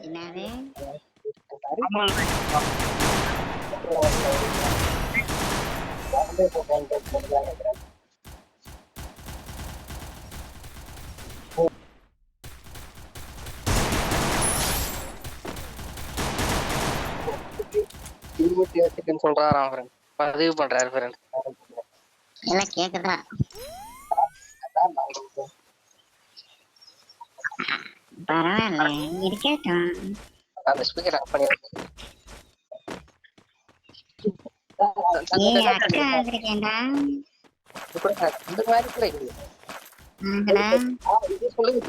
என்னது? சொல்றாராம் ஃப்ரெண்ட், பதிவு பண்றாரு ஃப்ரெண்ட். எல்லாம் கேக்குதா? பரவாயில்ல, இருக்கட்டும். அந்த ஸ்பீக்கர் ஆஃப் பண்ணிருக்கேன். ஏய் அக்கா வந்திருக்கேன்டா. இந்த மாதிரி கூட இல்லை. ஆகடா. இது சொல்லுங்க.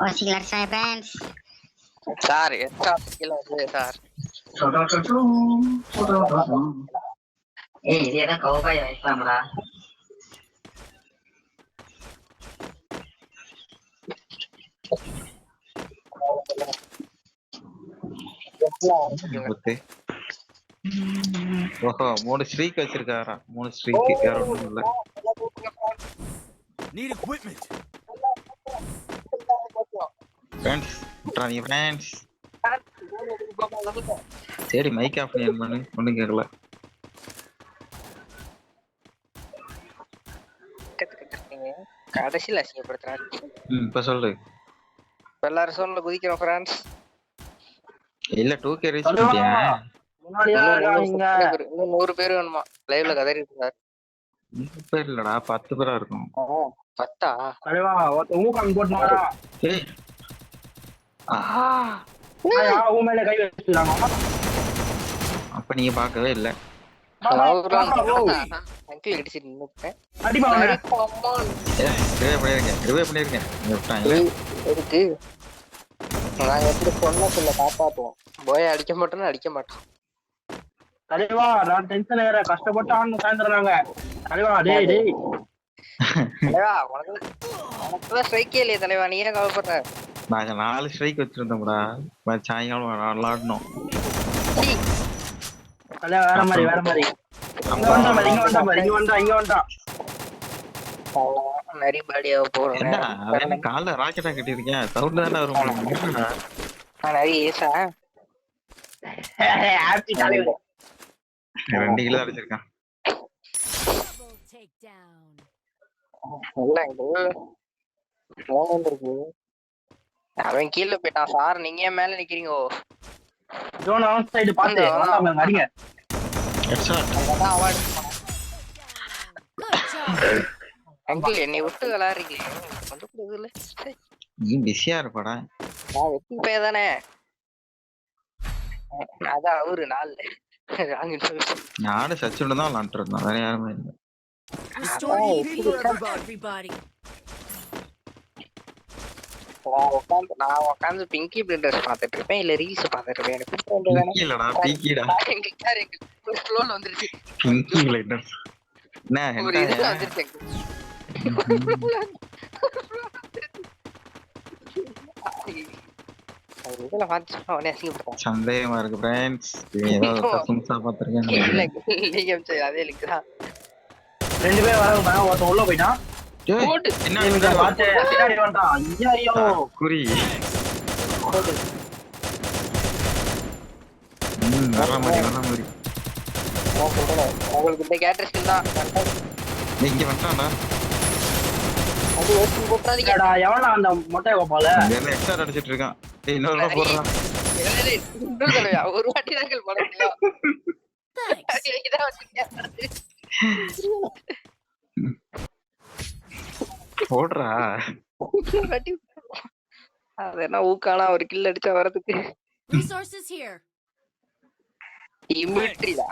ஓசிலர் சாய்பன்ஸ். சார் எக்ஸ்ட்ரா ஸ்கில் வந்து சார். ஏய் இது என்ன கௌபாய் வைக்கலாம்டா. ஓஹோ 3 ஸ்ட்ரீக் வச்சிருக்காரா. 3 ஸ்ட்ரீக் வேற ஒண்ணும் இல்ல. Need equipment. ஃப்ரெண்ட்ஸ் விட்றாதீங்க ஃப்ரெண்ட்ஸ். சரி மைக் ஆஃப் பண்ணி ஒண்ணும் கேட்கல. கடைசியில் அசிங்கப்படுத்துறாரு. இப்ப சொல்லு. எல்லாரும் சொல்ல குதிக்கிறோம் ஃப்ரெண்ட்ஸ். இல்ல 2K ரீச் பண்ணிட்டியா? இன்னும் 100 பேர் வேணுமா லைவ்ல கதறிட்டு இருந்தாரு. 100 பேர் இல்லடா 10 பேரா இருக்கும். 10ஆ? தலைவா ஊக்கம் போட்டுனாரா? ஏய் உன் மேல கை வச்சிருக்காங்க. அப்ப நீங்க பார்க்கவே இல்ல. அங்கிள் அடிச்சிட்டு நின்னுட்டேன். அடிமா ரிவே பண்ணிருக்கேன். எதுக்கு? நான் எப்படி சொன்ன சொல்ல காப்பாத்துவோம். போய் அடிக்க மாட்டோம்னு அடிக்க மாட்டோம். தலைவா நான் டென்ஷன் ஏற கஷ்டப்பட்டு ஆடணும் சாயந்தரம். தலைவா டேய் டேய் தலைவா உனக்கு ஸ்ட்ரைக்கே இல்லையே தலைவா, நீ ஏன் கவலைப்படுற? நாங்க 4 ஸ்ட்ரைக் வச்சிருந்தோம்டா. சாயங்காலம் விளாடணும். தலைவா வேற மாதிரி இங்க வந்தா நிறைய பாடியா போறோம். என்ன காலைல ராக்கெட்டா கட்டிருக்கேன். சவுண்ட் தானே வரும். நிறைய ஏசா 2 கிலோ அடிச்சிருக்கான். அவன் கீழே போயிட்டான் சார். நீங்க ஏன் மேல நிக்கிறீங்க? அடிங்க அங்கிள் என்னை விட்டு விளையாடுறீங்க. நீ பிஸியா இருப்படா. நான் வெட்டி போய் தானே. அதான் அவரு நாள் நானும் சச்சின் தான் விளாண்டு இருந்தோம். வேற யாருமே இல்லை. நான் உட்காந்து பிங்கி பிளிண்டர்ஸ் பாத்துட்டு இருப்பேன், இல்ல ரீல்ஸ் பாத்துட்டு இருப்பேன். பிங்கி இல்லடா பீக்கிடா. ஃப்ளோல வந்துருச்சு. பிங்கி பிளிண்டர்ஸ் என்ன ஒரு இது வந்துருச்சு. சந்தேகமா இருக்கு ஃப்ரெண்ட்ஸ். சும்சா பாத்துருக்கேன். அதே லிங்க் தான். 2 பேர் வராங்க. ஒருத்தன் உள்ள போயிட்டான். குறி வர மாதிரி உங்களுக்கு இந்த கேரக்டர் ஸ்கில் தான். இங்க வந்துட்டான்டா. அது ஓசி போட்றாதீங்க. எவனா அந்த மொட்டை கோபால எக்ஸ்ட்ரா அடிச்சிட்டு இருக்கான். இன்னொரு போடுறான். ஒரு வாட்டி தான் போட முடியும். போடுறா. அது என்ன ஊக்கானா ஒரு கில் அடிச்சா வரதுக்கு. டிமிட்ரிடா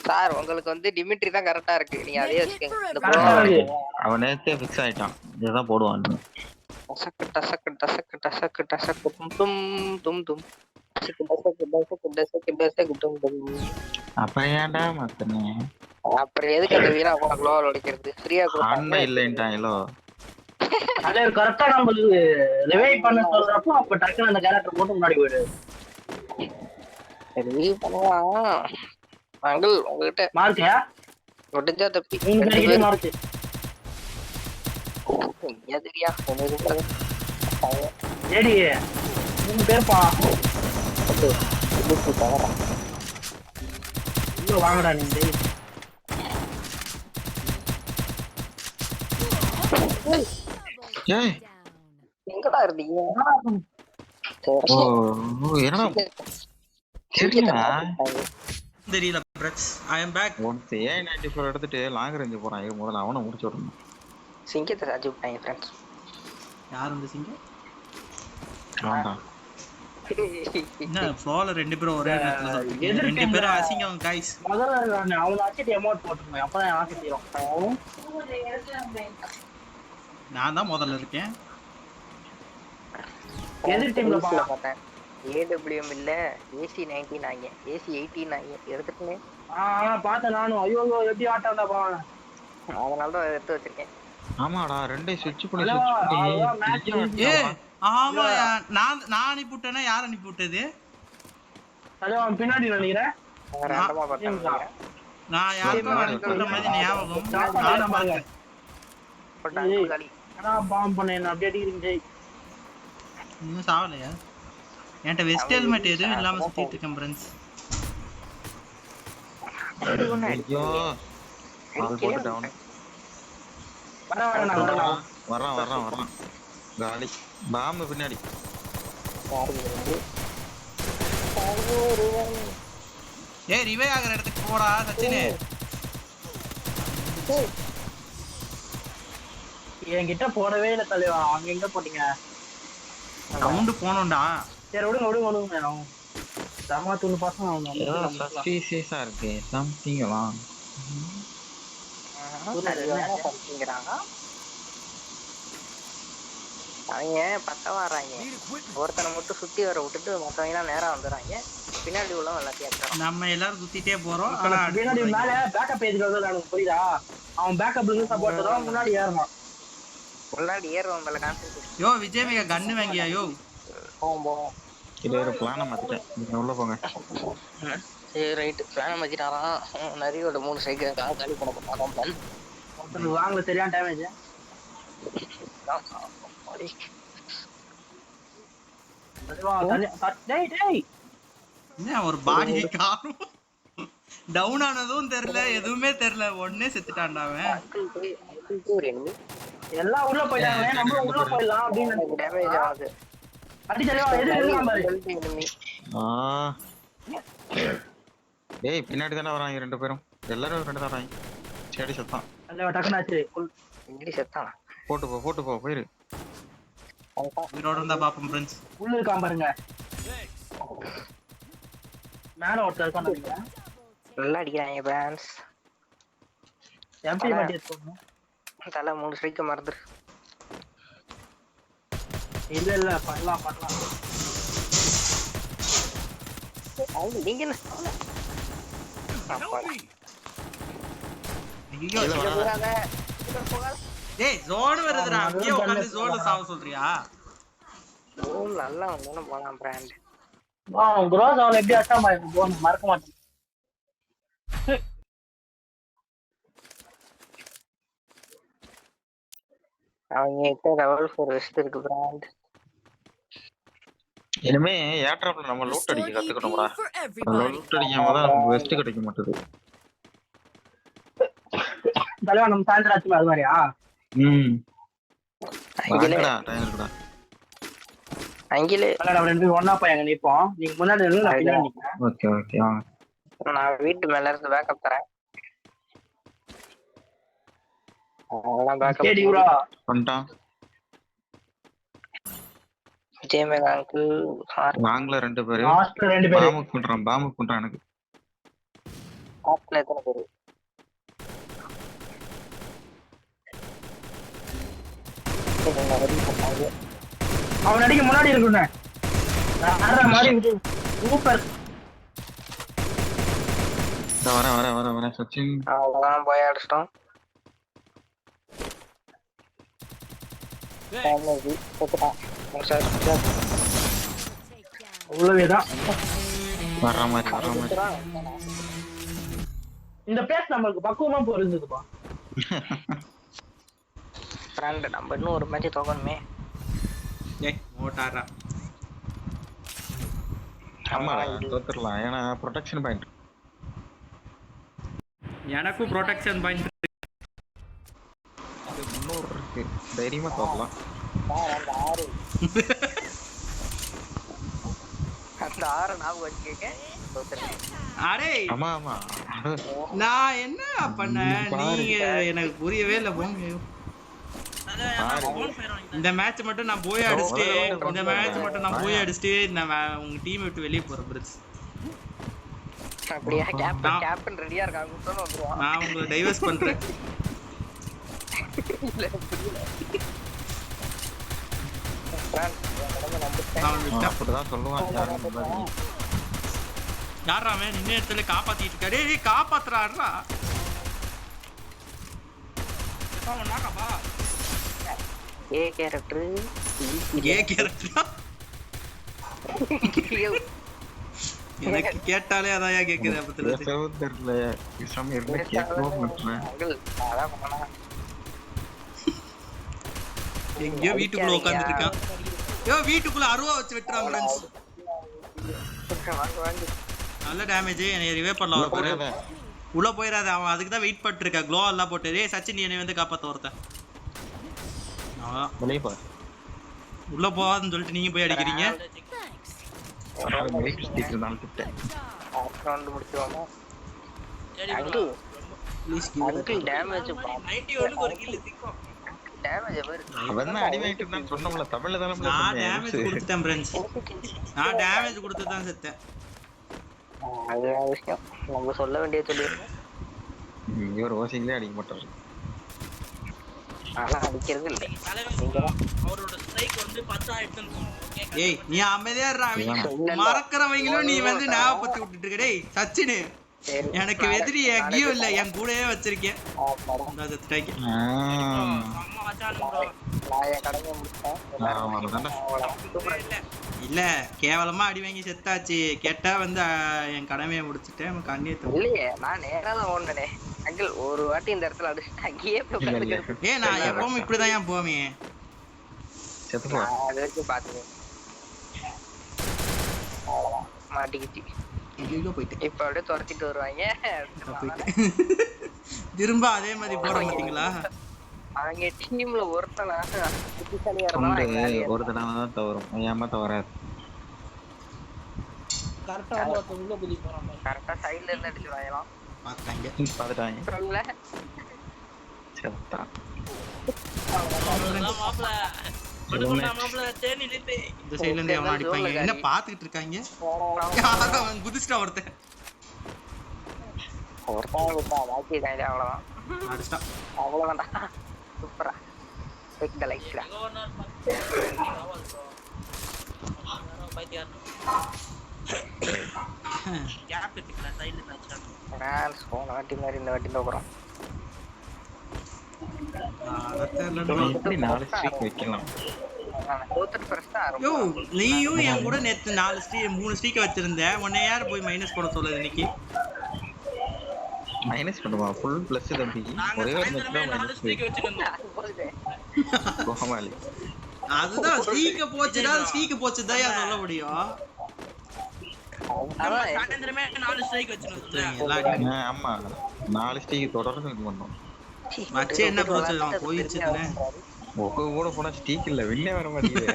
சார், உங்களுக்கு வந்து டிமிட்ரி தான் கரெக்டா இருக்கு. நீங்க அதே வச்சுக்கோங்க. அவன் நேத்தே ஃபிக்ஸ் ஆயிட்டான். இதுதான் போடுவான். டசக்கு டசக்கு டசக்கு டசக்கு டசக்கு டும் டும் டும் டசக்கு டசக்கு டசக்கு டசக்கு டசக்கு டும் டும். அப்புறம் ஏன்டா மத்தனே? அப்புறம் எதுக்கு அந்த வீரா போன குளோவல் உடைக்கிறது? ஃப்ரீயா கொடுத்தாங்க இல்லைன்ட்டாங்களோ. அதே கரெக்டா நம்மளுக்கு ரிவைவ் பண்ண சொல்றப்போ அப்ப டக்குனு அந்த கேரக்டர் போட்டு முன்னாடி போயிடு. ரிவைவ் பண்ணுவான். அங்கிள் உங்ககிட்ட மார்க்கயா முடிஞ்சா தப்பி நீங்க மார்க் எதிரியா உனக்கு ஏடி 3 பேர்ப்பா உள்ள வாங்கடா நீங்க ஏய் எங்கடா இருந்தீங்க ஓ என்னடா சரிடா தெரியல பிரட்ஸ் ஐ அம் பேக். ஒன்ஸ் A94 எடுத்துட்டு லாங் ரேஞ்ச் போறான். இது முதல்ல அவனை முடிச்சு விடணும். சிங்கத்தை சாச்சு விட்டாங்க ஃப்ரெண்ட்ஸ். யார் வந்து சிங்கம்? வேண்டாம். என்ன ஃப்ளோல 2 பேரும் ஒரே நேரத்துல சொல்றீங்க? 2 பேரும் அசிங்கம் गाइस. முதல்ல நான் அவளை அடிச்சிட்டு அமௌண்ட் போட்டுருந்தேன். அப்பதான் எனக்கு தெரியும். நான் தான் முதல்ல இருக்கேன். எதிர் டீம்ல பார்த்தேன். AWM இல்ல AC19 ஆங்க. AC18 ஆங்க. எடுத்துட்டேன். பார்த்தேன் நானும். ஐயோ எப்படி ஆட்டாண்டா பாவன. அதனால தான் எடுத்து வச்சிருக்கேன். ஆமாடா ரெண்டே ஸ்விட்ச் பண்ணி ஏ ஆமா நான் அனுப்பி விட்டேனா யார் அனுப்பி விட்டது? ஹலோ அவன் பின்னாடி நினைக்கிறேன். ரேண்டமா பார்த்தேன். நான் யாருக்கும் அனுப்பி விட்ட மாதிரி ஞாபகம். நான் பாருங்க. போட்டாங்க காலி. நான் பாம் பண்ணேன். அப்படியே அடிக்கிறீங்க. இன்னும் சாவலையா? என்கிட்ட வெஸ்ட் ஹெல்மெட் எதுவும் இல்லாம சுத்திட்டு இருக்கேன் ஃப்ரெண்ட்ஸ். ஐயோ அது போட்டு டவுன். வரான் காலி பாம்பு பின்னாடி. ஏய் ரிவே ஆகிற இடத்துக்கு போடா சச்சினே. என்கிட்ட போடவே இல்லை தலைவா. அவங்க எங்க போட்டீங்க? ரவுண்டு போனோம்டா. சரி விடுங்க. தமா தூள் பாசம் சஸ்பீசியஸா இருக்கு சம்திங் எல்லாம். அவங்க பத்தவா வர்றாங்க. ஒருத்தனை மட்டும் சுத்தி வர விட்டுட்டு மத்தவங்க எல்லாம் நேரா வந்துடுறாங்க. பின்னாடி உள்ள எல்லாத்தையும் நம்ம எல்லாரும் சுத்திட்டே போறோம். பின்னாடி மேல பேக்கப் பேஜ்ல வந்து எனக்கு புரியுதா? அவன் பேக்கப்ல இருந்து சப்போர்ட் தரும். முன்னாடி ஏறணும். முன்னாடி ஏறுவோம் மேல கான்சென்ட்ரேட். யோ விஜய் மேக கன்னு வாங்கியா யோ? போவோம். இது ஒரு பிளான மாத்திட்டேன். நீங்க உள்ள போங்க. சரி ரைட். பிளான் மாத்திட்டாரா? நிறையோட 3 ஸ்ட்ரைக் காலி பண்ண போறான் பிளான். ஒருத்தர் வாங்கல சரியான டேமேஜ். என்ன ஒரு பாடி காரும் டவுன் ஆனதும் தெரியல எதுவுமே தெரியல. உடனே செத்துட்டான்டா அவன். எல்லாம் உள்ள போயிட்டாங்க. நம்ம உள்ள போயிடலாம் அப்படின்னு டேமேஜ் ஆகுது. டேய் பின்னாடி தானே வராங்க 2 பேரும். எல்லாரும் 2 தான் வராங்க. சரி செத்தான். டக்குனாச்சு. இங்கிலீஷ் செத்தான். போட்டு போ போயிரு. உயிரோட இருந்தா பாப்போம் ஃப்ரெண்ட்ஸ். உள்ள இருக்கான் பாருங்க. மேல ஒருத்தர் இருக்கான். நல்லா அடிக்கிறாங்க பிரான்ஸ். எம்பி மாட்டி எடுத்துறோம். தல 3 ஸ்ட்ரைக் மறந்துரு. இல்ல பண்ணலாம். நீங்க என்ன ஐயோ டேய் ஜோன் வருதுடா. அப்படியே உட்கார்ந்து ஜோன்ல சாவ சொல்றியா? ஜோன் நல்லா வந்தானே போலாம் பிராண்ட். குரோஸ் அவளை எப்படி அட்டா மாதிரி மறக்க மாட்டேன். அவங்க கிட்ட லெவல் 4 வெஸ்ட் இருக்கு பிராண்ட். இனிமே ஏர்ட்ராப்ல நம்ம லூட் அடிக்க கத்துக்கணும்டா. லூட் அடிக்காம தான் நமக்கு வெஸ்ட் கிடைக்க மாட்டேது. தலைவா நம்ம சாயந்தரம் அது மாதிரியா? வாங்கடா டைம் இருக்குடா. அங்கிலே நம்ம 2 பேரும் ஒண்ணா போய் அங்க நிப்போம். நீங்க முன்னாடி நில்லுங்க, நான் பின்னாடி நிக்கிறேன். ஓகே வாங்க. நான் வீட்டு மேல இருந்து பேக்கப் தரேன். அதான் பேக்கப். சரி ப்ரோ வந்துட்டான். ஜேமே அங்கிள் வாங்கல 2 பேரு. லாஸ்ட்ல 2 பேர் பாம்பு பண்றான் எனக்கு. ஆப்ல எத்தனை பேரு? அவன் அடிக்க முன்னாடி இருக்குண்ணே. சூப்பர். வர சச்சின். அவ்வளவுதான் போய் அடிச்சிட்டோம். உள்ளவேதான் வர்ற மாதிரி. இந்த பேஸ் நம்மளுக்கு பக்குவமா போயிருந்துப்பா. பிராண்ட் நம்ம இன்னும் ஒரு மேட்ச் தோக்கணுமே. ஏய் ஓட்டாரா ஆமா தோத்துடலாம். ஏன்னா ப்ரொடெக்ஷன் பாயிண்ட். எனக்கும் ப்ரொடெக்ஷன் பாயிண்ட் 300 இருக்கு. தைரியமா தோக்கலாம். அந்த 6 ஞாபகம் வச்சுக்கங்க. அடே ஆமா ஆமா. நான் என்ன பண்ணேன் நீங்க எனக்கு புரியவே இல்லை போங்க. இந்த மேட்ச் மட்டும் நான் போய் அடிச்சுட்டு உங்க டீம் விட்டு வெளியே போறேன் பிரஸ். அப்படியே கேப்டன் ரெடியா இருக்காங்க கூட்டணும் வந்துருவான். நான் உங்களை டைவர்ஸ் பண்றேன். இல்ல புரியல. அப்படிதான் சொல்லுவான். யாரா அவன் நின்ன இடத்துல காப்பாத்திட்டு இருக்காரு. டேய் காப்பாத்துறாருடா. ஏ கேரக்டர் எனக்கு கேட்டாலே அதாயா கேக்குது. அப்பத்துல தெரியல விஷம் இருந்து கேட்கணும் நினைச்சேன். எங்கயோ வீட்டுக்குள்ள உட்கார்ந்துட்டு இருக்கான். யோ வீட்டுக்குள்ள அருவா வச்சு வெட்டுறான் ஃப்ரெண்ட்ஸ். நல்ல டேமேஜ். என்னை ரிவைவ் பண்ணலாம் பாரு. உள்ள போயிராத. அவன் அதுக்கு தான் வெயிட் பண்ணிட்டு இருக்கா. க்ளோ எல்லாம் போட்டு. டேய் சச்சின் என்னை வந்து காப்பாத்த ஒருத்தன். வெளியே போ. உள்ள போவாதுன்னு சொல்லிட்டு நீங்க போய் அடிக்கிறீங்க. சொல்ல வேண்டிய சொல்லி ஓசிங்களே அடிக்க மாட்டாரு. அடிக்கிறது இல்லை. ஏய் நீ அமைதியா மறக்கிறவங்களும் நீ வந்து ஞாபகப்படுத்தி விட்டுட்டு இருக்க. டேய் சச்சினு எனக்கு எதிரி எங்கேயும் இல்ல, என் கூடவே வச்சிருக்கேன். இல்ல கேவலமா அடி வாங்கி செத்தாச்சு. கேட்டா வந்து என் கடமையை முடிச்சுட்டேன். கண்ணியத்தை இல்லையே நான் நேரா தான் ஓடுனே அங்கிள். ஒரு வாட்டி இந்த இடத்துல அடிச்சுட்டு அங்கேயே ஏ நான் எப்பவும் இப்படிதான் ஏன் போவேன். அது வரைக்கும் பாத்துக்கேன். மாட்டிக்கிச்சு. போயிட்டு இப்ப அப்படியே துரத்திட்டு வருவாங்க. திரும்ப அதே மாதிரி போட மாட்டீங்களா? அவங்க டீம்ல ஒருத்தனா ஒரு தடவை தான் தவறும். ஏமாத்த வராது. கரெக்டா சைடுல இருந்து அடிச்சு வாங்கலாம். பாத்துட்டாங்க. இந்த சைடுல இருந்து அவன் அடிப்பாங்க. என்ன பாத்துக்கிட்டு இருக்காங்க? அவன் குதிச்சிட்டா ஒருத்தன். அவ்வளவுதான் அடிச்சிட்டான். அவ்வளவுதான்டா. சூப்பரா டேக் தி லைக்ஸ்ல. கேப் எடுக்கல சைடுல மேட்ச். நான் போன வாட்டி மாதிரி இந்த வாட்டி தோக்குறோம். நீயும் என் கூட நேத்து 3 ஸ்ட்ரீக் வச்சிருந்த. உன்னை யார் போய் மைனஸ் பண்ண சொல்லுது இன்னைக்கு? மைனஸ் பண்ணுவா. ஃபுல் பிளஸ் தம்பி. ஒரே ஒரு மேட்ச் தான் மைனஸ் வச்சிருந்தேன். கோமாளி. அதுதான் ஸ்ட்ரீக் போச்சுடா. ஸ்ட்ரீக் போச்சுதான் யா சொல்ல முடியும். சாயந்திரமே 4 ஸ்ட்ரைக் வச்சிருந்தோம். ஆமா 4 ஸ்ட்ரைக் தொடர்ந்து இது பண்ணோம். மச்சே என்ன ப்ரோச்சம் போயிடுச்சுனே. ஒக்க கூட போனா ஸ்ட்ரைக் இல்ல. வின்னே வர மாட்டீங்க.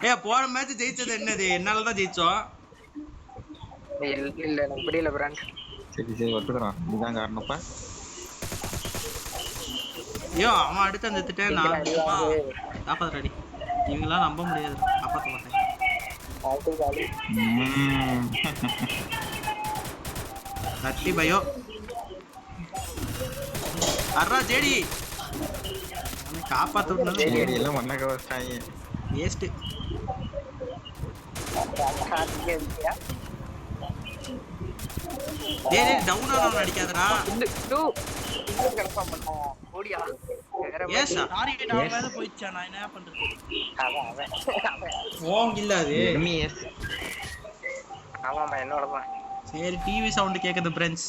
ஏய் போன மேட்ச் ஜெயிச்சது என்னது? என்னால தான் ஜெயிச்சோம். இல்ல எனக்கு புரியல பிராண்ட். சரி ஒத்துக்கறோம். இதுதான் காரணம்ப்பா. ஐயோ அவன் அடுத்து வந்துட்டே நான் காப்பாத்துறடி. இவங்களாம் நம்ப முடியாது. காப்பாத்த மாட்டேன். கட்டி பயோ அறா ஜேடி காப்பாத்து விடணும். ஜேடி எல்லாம் மண்ணக்க வச்சாங்க. வேஸ்ட். டேய் டவுன் ஆன அடிக்காதடா. கன்ஃபார்ம் பண்ணா ஓடியா. ஏசா டார்கெட் அவன் மேல போயிச்சா. நான் என்ன பண்றது? ஓங் இல்ல அது. எம்இஎஸ். ஆமாமா என்னோட தான். சரி டிவி சவுண்ட் கேக்குது फ्रेंड्स.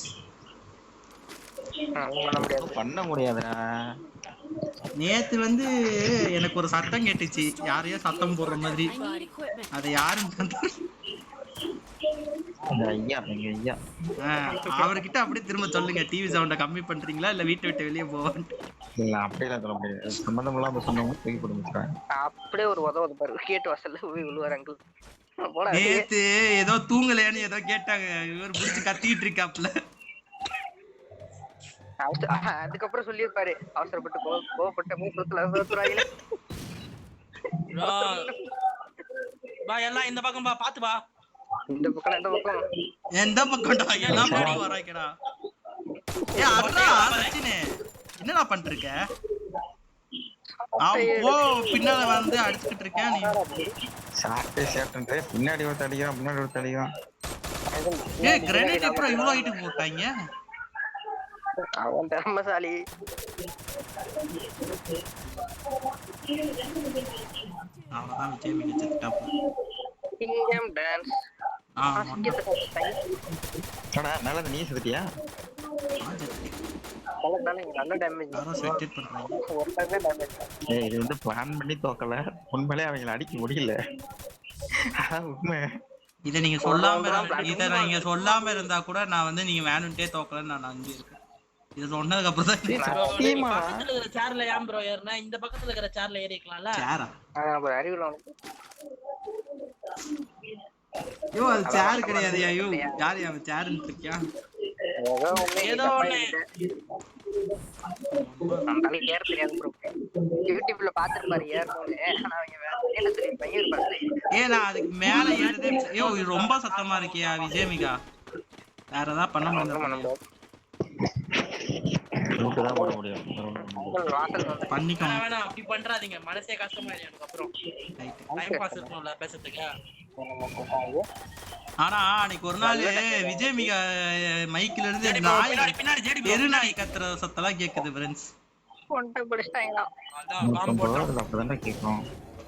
பண்ண முடியாதுடா. நேத்து வந்து எனக்கு ஒரு சத்தம் கேட்டுச்சு, யாரையோ சத்தம் போடுற மாதிரி. அது யாருன்னு ஐயா அவர்கிட்ட அப்படியே திரும்ப சொல்லுங்க, டிவி சவுண்ட கம்மி பண்றீங்களா இல்ல வீட்டை விட்டு வெளியே போவான்னு. இல்ல அப்படியெல்லாம் சொல்ல முடியாது, சம்பந்தம் இல்லாம சொன்னவங்க தூக்கி போட்டு முடிச்சிட்டாங்க. அப்படியே ஒரு உதவு பாரு, கேட்டு வாசல்ல போய் விழுவாரு. நேத்து ஏதோ தூங்கலையான்னு ஏதோ கேட்டாங்க, இவர் புடிச்சு கத்திட்டு இருக்காப்ல. அதுக்கப்புறம் சொல்லியிருப்பாரு, அவசரப்பட்டு கோவப்பட்ட மூத்துல எல்லாம் இந்த பக்கம் பா, பாத்து பா. இந்த பக்கம் எந்த பக்கம்டா எல்லாம் பாடி வராய்க்கடா. என்னடா பண்ணிருக்க? அப்போ பின்னால வந்து அடிச்சுக்கிட்டு இருக்கேன். நீ பின்னாடி ஒரு தடியும் முன்னாடி ஒரு தடியும். கிரனேட் அப்புறம் இவ்வளவு ஹைட்டுக்கு போட்டாங்க. அவன் திறமசாலி. அவதான் விஜய் மிக செத்துட்டாப்பா. Kingdom dance. நல்ல நீ செத்துட்டியா? இது வந்து பிளான் பண்ணி தோக்கல, உண்மையிலே அவங்களை அடிக்க முடியல. உண்மை. இத நீங்க சொல்லாம இருந்தா கூட நான் வந்து நீங்க வேணும்ட்டே தோக்கலன்னு நான் நம்பி இருக்கேன். இது சொன்னதுக்கு அப்புறம் தான் சேர்ல ஏன் ப்ரோ ஏறுனா, இந்த பக்கத்துல இருக்கிற சேர்ல ஏறிக்கலாம்ல. சேரா அறிவுல ஐயோ அது சேர் கிடையாது. ஐயோ யாரு அவன் சேர்ன்னு இருக்கியா? ஏதோ ஒண்ணு யூடியூப்ல பாத்துருப்பாரு ஏறணும்னு. ஆனா அவங்க வேற சொல்லிருப்பாங்க, ஒரு பஸ்ல ஏன்னா அதுக்கு மேல ஏறுதே. ஐயோ இது ரொம்ப சத்தமா இருக்கியா விஜயமிகா? வேற ஏதாவது பண்ண முடியாது. பண்ணிக்கோங்க. வேணாம் அப்படி பண்றாதீங்க, மனசே கஷ்டமாயிடும் எனக்கு. அப்புறம் டைம் பாஸ் இருக்கணும்ல பேசுறதுக்கு. ஆனா அன்னைக்கு ஒரு நாள் விஜயமிகா மைக்ல இருந்து எரு நாய் கத்துற சத்தெல்லாம் கேக்குது ஃப்ரெண்ட்ஸ்.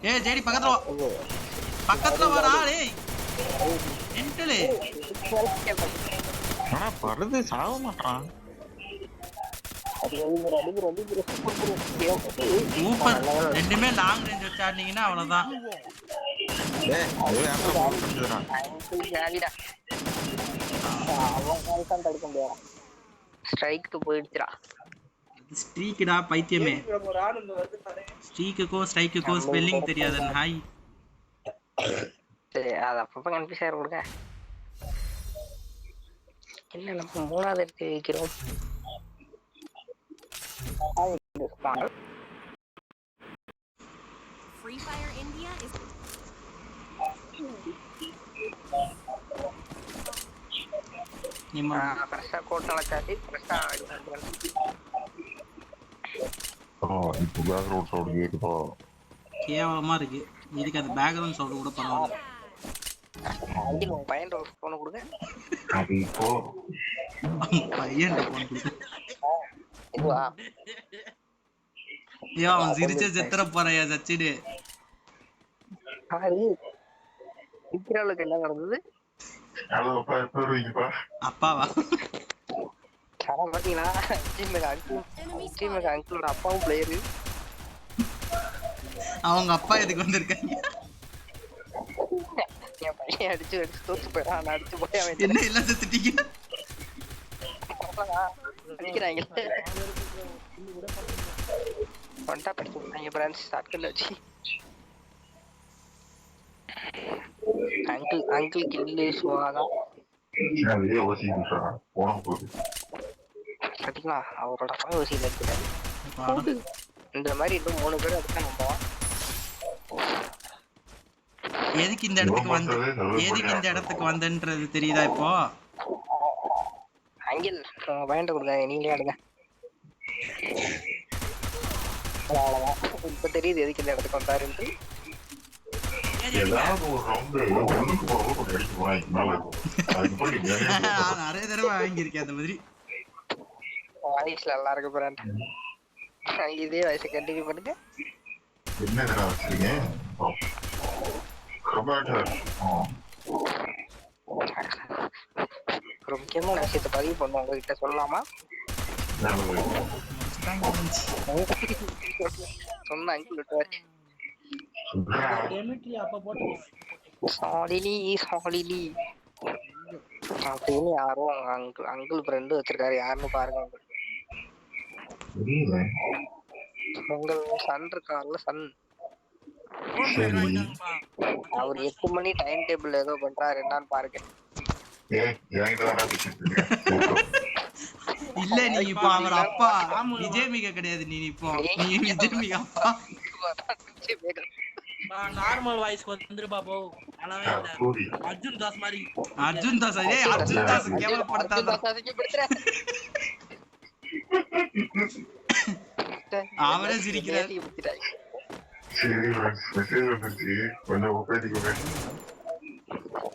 ஏய் ஜேடி பக்கத்துல வரா. டேய் என்டலே ஆனா படுது சாவ மாட்டான். சூப்பர். ரெண்டுமே லாங் ரேஞ்ச் வச்சு ஆடினீங்கன்னா அவ்வளவுதான். ஸ்ட்ரைக்கு போயிடுச்சுடா. ஸ்ட்ரீக்குடா பைத்தியமே. ஸ்ட்ரீக்குக்கோ ஸ்ட்ரைக்குக்கோ ஸ்பெல்லிங் தெரியாது. ஹாய் சரி, அது அப்பப்ப கன்ஃபியூஸ் ஆயிரும். கொடுங்க என்ன நம்ம மூணாவது எடுத்து வைக்கிறோம். Free Fire India is ஃப்ரெஷ்ஷா கோட்டல காட்டி ஃப்ரெஷ்ஷா கேவலமா இருக்கு. இதுக்கு அந்த பேக்ரவுண்ட் சவுண்ட் கூட பரவாயில்ல. பையன் போன கொடுங்க. பையன் போன கொடுங்க. ஐயோ அவன் சிரிச்ச செத்துற போறையா சச்சிடு. இத்திராவுக்கு என்ன நடந்தது? அப்பாவா? பாத்தீங்களா அங்கிளோட அப்பாவும் பிளேயரு. அவங்க அப்பா எதுக்கு வந்திருக்காங்க? என் பையன் அடிச்சு தோத்து போயிடான். அடிச்சு போய் அவன் என்ன எல்லாம் செத்துட்டீங்க? அடிக்கிறாங்க. கொண்டா படிச்சுட்டாங்க பிரான்ஸ் ஷாட்கன்ல வச்சு. அங்கிள் கில்லு சுவாகா பாத்தீங்களா? அவரோட அப்பா யோசிக்கல இருக்கிறாரு. இந்த மாதிரி இன்னும் 3 பேர் அதுக்கு நம்ம எதுக்கு இந்த இடத்துக்கு வந்தன்றது தெரியுதா இப்போ? அங்கிள் பயன்ட கொடுங்க, நீங்களே ஆடுங்க. இப்ப தெரியுது எதுக்கு இந்த இடத்துக்கு வந்தாருன்ட்டு. நிறைய தடவை வாங்கியிருக்கேன் அந்த மாதிரி. வாய்ஸ்ல நல்லா இருக்கு பிராண்ட். இதே வாய்ஸ் கண்டினியூ பண்ணுங்க. ஒரு முக்கியமான விஷயத்தை பதிவு பண்ண உங்ககிட்ட சொல்லலாமா? சொன்ன அங்கிள் விட்டுவாரு. டெமிட்ரி அப்ப போட்டு சாலிலி சாலிலி அப்படின்னு யாரோ அங்கிள் ஃப்ரெண்டு வச்சிருக்காரு. யாருன்னு பாருங்க. உங்கள் சன் இருக்கார்ல, சன். அவர் 8 மணி டைம் டேபிள் ஏதோ பண்றாரு, என்னன்னு பாருங்க. இல்ல நீ இப்போ அவர் அப்பா விஜயமிகா கிடையாது. நீ இப்போ நீ விஜயமிகா அப்பா. நார்மல் வாய்ஸ் வந்துருப்பா போ. நல்லாவே இல்ல. அர்ஜுன் தாஸ் மாதிரி. அர்ஜுன் தாஸ் அர்ஜுன் தாஸ் கேவலப்படுத்தாத. அவரே சிரிக்கிறார்.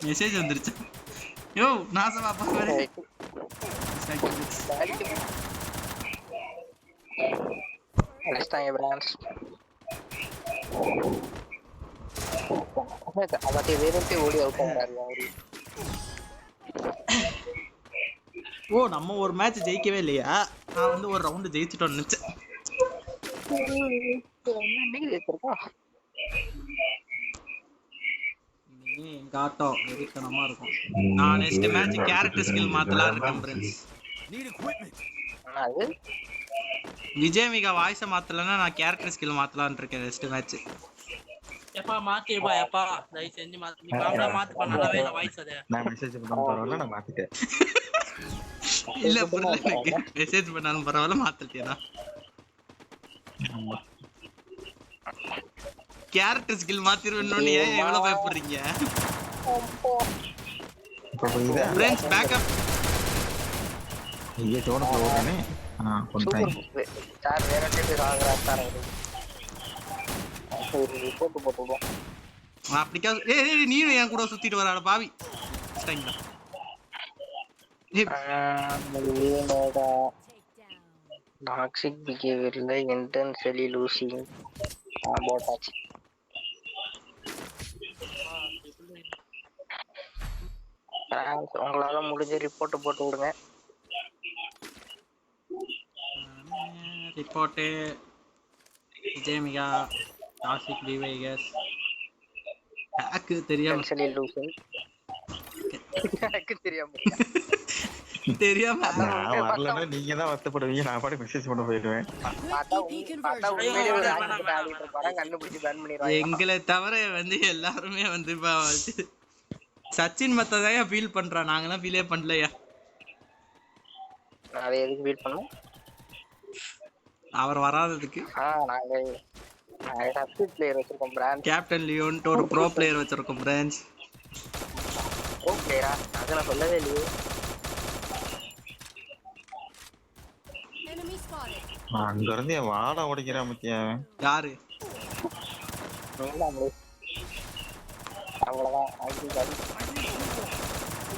மெசேஜ் வந்துருச்சு. யோ நாசமா பாரு. ஓ நம்ம ஒரு மேட்ச் ஜெயிக்கவே இல்லையா? நான் வந்து ஒரு ரவுண்ட் ஜெயிச்சிட்டோம்னு நினைச்சேன். எங்க ஆட்டம் வெறித்தனமா இருக்கும். நான் நெக்ஸ்ட் மேட்ச் கேரக்டர் ஸ்கில் மாத்தலாம் இருக்கேன் ஃப்ரெண்ட்ஸ். விஜயமிகா வாய்ஸ மாத்தலன்னா நான் கேரக்டர் ஸ்கில் மாத்தலாம்னு இருக்கேன் நெக்ஸ்ட் மேட்ச். எப்பா மாத்திப்பா எப்பா தயவு செஞ்சு மாத்து. நீ பாம்பள மாத்துப்பா, நல்லாவே இல்ல வாய்ஸ் அது. நான் மெசேஜ் பண்ண பரவாயில்ல, நான் மாத்திட்டேன். இல்ல புரியல எனக்கு. மெசேஜ் பண்ணாலும் பரவாயில்ல மாத்திட்டேனா? கேரக்டர் ஸ்கில் மாத்திருவேன்னு ஏன் எவ்வளவு பயப்படுறீங்க? Friends backup. ये जोड़ को होगा ने हां कोणता चार वेराइटी पे राग आता है ஒரு ரிப்போர்ட் போடுவோம். அப்படிக்கா ஏய் நீ ஏன் கூட சுத்திட்டு வராட பாவி. ஸ்டைங்டா டாக்ஸிக் பிஹேவியர்ல இன்டென்ஷனலி லூசிங் போட்டாச்சு. உங்களால முடிஞ்ச ரிப்போர்ட் போட்டு விடுங்க. ரிப்போர்ட் விஜயமிகா டாக்ஸிக் பிஹேவியர்ஸ் ஹேக் தெரியாம எனக்கு தெரியாம நான் வரலனா நீங்க தான் வருத்தப்படுவீங்க. நான் பாட்டு மெசேஜ் பண்ண போயிடுவேன். எங்களை தவிர வந்து எல்லாருமே வந்து சச்சின் மத்ததான் ஃபீல் பண்றான். நாங்கலாம் ஃபீலே பண்ணலையா? நான் எதுக்கு ஃபீல் பண்ணோம்? அவர் வராததுக்கு. நாங்க சப்ஸ்டிட் பிளேயர் வச்சிருக்கோம் பிரான்ச். கேப்டன் லியோன் ஒரு ப்ரோ பிளேயர் வச்சிருக்கோம் பிரான்ச். ப்ரோ பிளேயரா? அத நான் சொல்லவே இல்லையே. அங்க இருந்து வாட ஓடிக்கிறா மத்தியா. யாரு? அவ்வளவுதான்.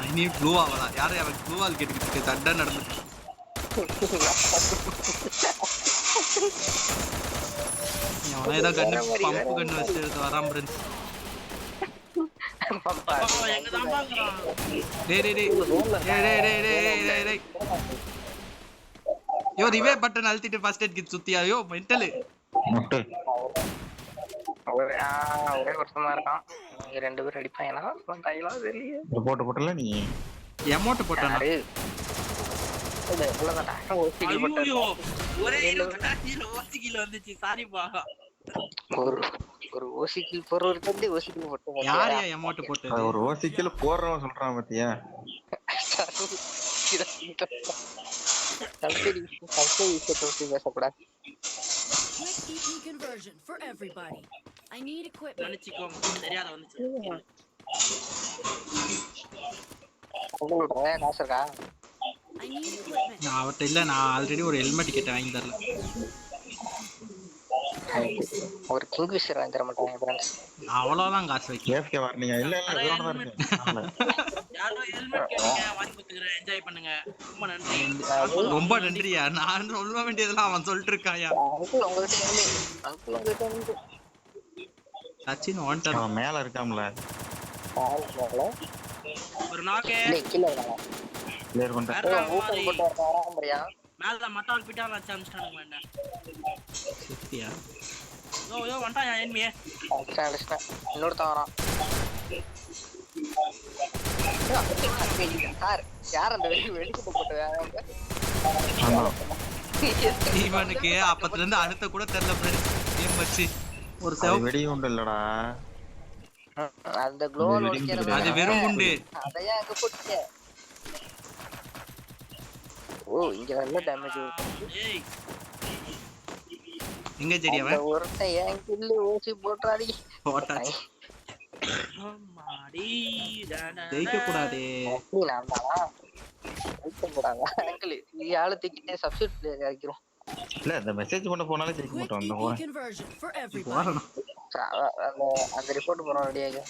ஐ நீ ப்ளூ ஆவலா? யாரு அவன் ப்ளூ ஆல் கேட்டுக்கிட்டு சண்டை நடந்துட்டு. அவன் ஏதோ கண்ணு பம்பு கண்ணு வச்சு எடுத்து வரான் ஃப்ரெண்ட்ஸ். எங்க தான் பாக்குறான். டேய் யோ ரிவே பட்டன் அழுத்திட்டு ஃபர்ஸ்ட் எய்ட் கிட் சுத்தியா? யோ மென்டல் முட்டு ஒரே வருஷமா இருக்கான். நீங்க ரெண்டு பேரும் அடிப்பாங்களா? கையில தெரியல. ரிப்போர்ட் போட்டல நீ எமோட் போட்டானா? இல்ல இவ்வளவுதான். ஐயோ ஒரே ஓசிக்கில வந்துச்சு. சாரிப்பா. ஒரு ஓசிக்கில் போறவர் வந்து ஓசிக்கில் போட்டு யாரையா எமோட் போட்டது? ஒரு ஓசிக்கில போறறவன் சொல்றான் மத்தியா. பேசக்கூடாது. தெரியாத வந்துச்சு. காசு இருக்கா? நான் அவட்ட இல்ல. நான் ஆல்ரெடி ஒரு ஹெல்மெட் கேட்டேன், வாங்கி தரல. ஒரு கிங்ஃபிஷர் வாங்கி தர மாட்டாங்க ஃப்ரெண்ட்ஸ். அவ்வளவுதான் காசு வைக்க. கேஃப்கே வரீங்க? இல்ல இல்ல இதோட தான் இருக்கு. யாரோ ஹெல்மெட் கேட்டீங்க, வாங்கி கொடுத்துறேன். என்ஜாய் பண்ணுங்க. ரொம்ப நன்றி. ரொம்ப நன்றியா. நான் சொல்ல வேண்டியதெல்லாம் அவன் சொல்லிட்டு இருக்காயா. சச்சின் வாண்டட். அவன் மேல இருக்காம்ல. ஒரு நாக்கே கிளியர் பண்ணிட்டேன். மேல மட்டால் பிட்டால் வச்சு அனுப்பிச்சிட்டானுங்க என்ன சத்தியா யோ வந்துட்டான் என் என்மியே அடிச்சிட்டேன் இன்னொருத்தன் வரான் சார் யார் அந்த வெடிக்கு போட்டு ஆமா இவனுக்கு அப்பத்துல இருந்து அடுத்த கூட தெரியல ஃப்ரெண்ட்ஸ் கேம் வச்சு ஒரு அது செவ் வெடி உண்டு இல்லடா. அந்த குளோவல் அது ஒளிக்கிறது அது வெறும் குண்டு. அதையா அங்க போட்டுக்க ஓ இங்க நல்ல டேமேஜ் ஏய் எங்க செடி அவன் ஒருத்தன் என் கில்லு ஊசி போட்டாடி போட்டாச்சு அம்மாடி ஜெயிக்க கூடாதே. நான் தானா ஜெயிக்க கூடாதா அங்கிள் நீ ஆளு தூக்கிட்டே சப்ஸ்டிட் பிளேயர் இறக்கிறோம் இல்ல இந்த மெசேஜ் பண்ண போனாலே ஜெயிக்க மாட்டோம். அந்த போன் conversion for everybody. போறணும் அந்த ரிப்போர்ட் போறோம் ரெடியாக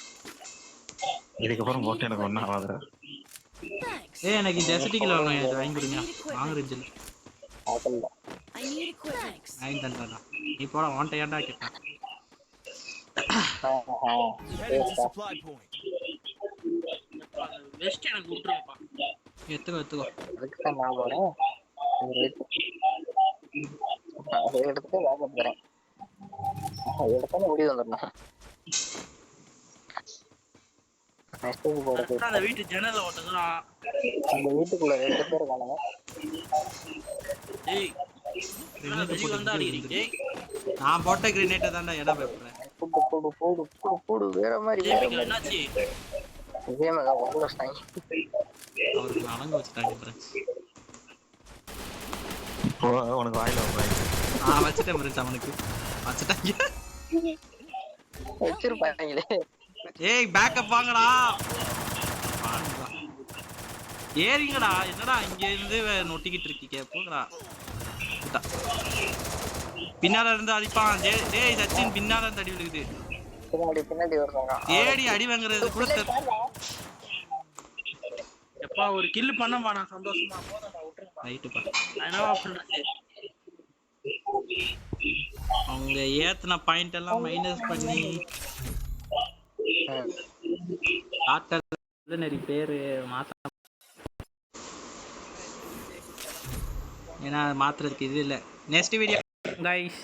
இதுக்கப்புறம் போட்டு எனக்கு ஒன்றும் ஆகாதுடா. Thanks. எனக்கு இந்த எஸ்டிக்கில் வாங்கணும் இது வாங்கி கொடுங்க வாங்குறேன் I need equipment. வாங்கி தந்தாடா நீ போட வாண்ட ஏன்டா கேட்டேன் வெஸ்ட் எனக்கு விட்டுருப்பா எத்துக்கோ அதுக்கு தான் நான் போறேன் அதை எடுத்துட்டு வாங்க போறேன் எடுத்தாலும் முடிவு வந்துடணும் மெசேஜ் போடுறது அந்த வீட்டு ஜன்னல்ல ஓட்டுதான் அந்த வீட்டுக்குள்ள 2 பேர் காணுங்க ஏய் வெளிய வந்தா அடிக்கிறீங்க டேய் நான் போட்ட கிரேனேட்டை தான்டா இடம் வைப்பேன் போடு வேற மாதிரி ஜேபிக்கு என்னாச்சு இதே மாதிரி உங்களோட ஸ்டைல் அவருக்கு அலங்க வச்சுட்டாங்க ஃப்ரெண்ட்ஸ் போ உனக்கு வாயில வாய். நான் வச்சுட்டேன் ஃப்ரெண்ட்ஸ் அவனுக்கு வச்சுட்டாங்க வச்சிருப்பாங்களே ஏய் பேக்கப் வாங்கடா ஏறிங்கடா என்னடா இங்க இருந்து நொட்டிக்கிட்டு இருக்கீங்க போங்கடா பின்னால இருந்து அடிப்பான் டேய் சச்சின் பின்னால இருந்து அடி விழுகுது பின்னாடி வருவாங்க ஏடி அடி வாங்குறது கூட எப்பா ஒரு கில் பண்ணப்பா நான் சந்தோஷமா போறேன்டா விட்டுறேன்ப்பா ரைட்டுப்பா என்னவா பண்றது அவங்க ஏத்துன பாயிண்ட் எல்லாம் மைனஸ் பண்ணி டாக்டர் நிறைய பேரு மாத்த ஏன்னா மாத்துறதுக்கு இது இல்லை நெக்ஸ்ட் வீடியோ கைஸ்